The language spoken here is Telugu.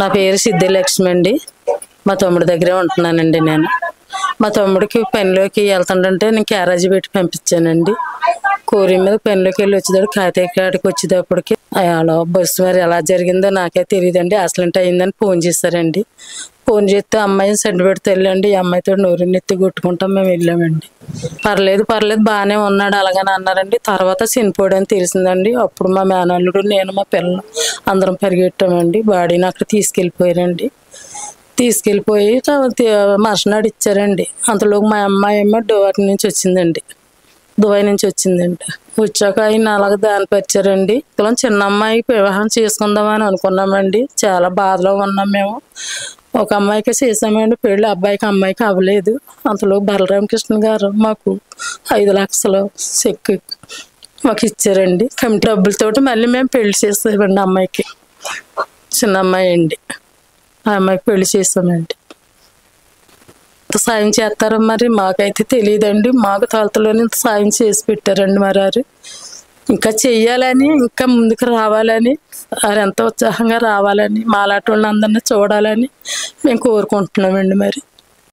నా పేరు సిద్ధి లక్ష్మి అండి. మా తమ్ముడి దగ్గరే ఉంటున్నానండి. నేను మా తమ్ముడికి పనిలోకి వెళ్తుంటే నేను క్యారేజీ పెట్టి పంపించానండి. కోరి మీద పనిలోకి వెళ్ళి వచ్చేటప్పుడు కాతయ్య కాడికి వచ్చేటప్పటికి అలా బస్సు మరి ఎలా జరిగిందో నాకే తెలియదండి. యాక్సిడెంట్ అయిందని ఫోన్ చేశారండి. ఫోన్ చేస్తే అమ్మాయిని సెండ్ పెడితే వెళ్ళండి. ఈ అమ్మాయితో నోరునెత్తి కొట్టుకుంటాం మేము వెళ్ళామండి. పర్లేదు బాగానే ఉన్నాడు అలాగని అన్నారండి. తర్వాత చనిపోయాడని తెలిసిందండి. అప్పుడు మా మేనల్లుడు నేను మా పిల్లలు అందరం పరిగెట్టామండి. బాడీని అక్కడ తీసుకెళ్ళిపోయారండి. తీసుకెళ్ళిపోయి మర్సనాడు ఇచ్చారండి. అంతలోకి మా అమ్మాయి ఏమో దుబాయ్ నుంచి వచ్చిందండి. వచ్చాక ఆయన అలాగే దానిపరిచారండి. చిన్న అమ్మాయికి వివాహం చేసుకుందామని అనుకున్నామండి. చాలా బాధలో ఉన్నాం మేము. ఒక అమ్మాయికి చేసామండి పెళ్ళి. అమ్మాయికి అవ్వలేదు. అంతలో బలరామకృష్ణ గారు మాకు 5 లక్షలు చెక్ మాకు ఇచ్చారండి. కమిటీ డబ్బులతోటి మళ్ళీ మేము పెళ్లి చేసామండి. అమ్మాయికి చిన్న అమ్మాయి అండి. ఆ అమ్మాయికి పెళ్లి చేసామండి. సాయం చేస్తారో మరి మాకైతే తెలియదండి. మాకు తలతలోనే సాయం చేసి పెట్టారండి. మరి ఇంకా చెయ్యాలని, ఇంకా ముందుకు రావాలని, వారు ఎంతో ఉత్సాహంగా రావాలని, మాలాంటి వాళ్ళందరినీ చూడాలని మేము కోరుకుంటున్నామండి. మరి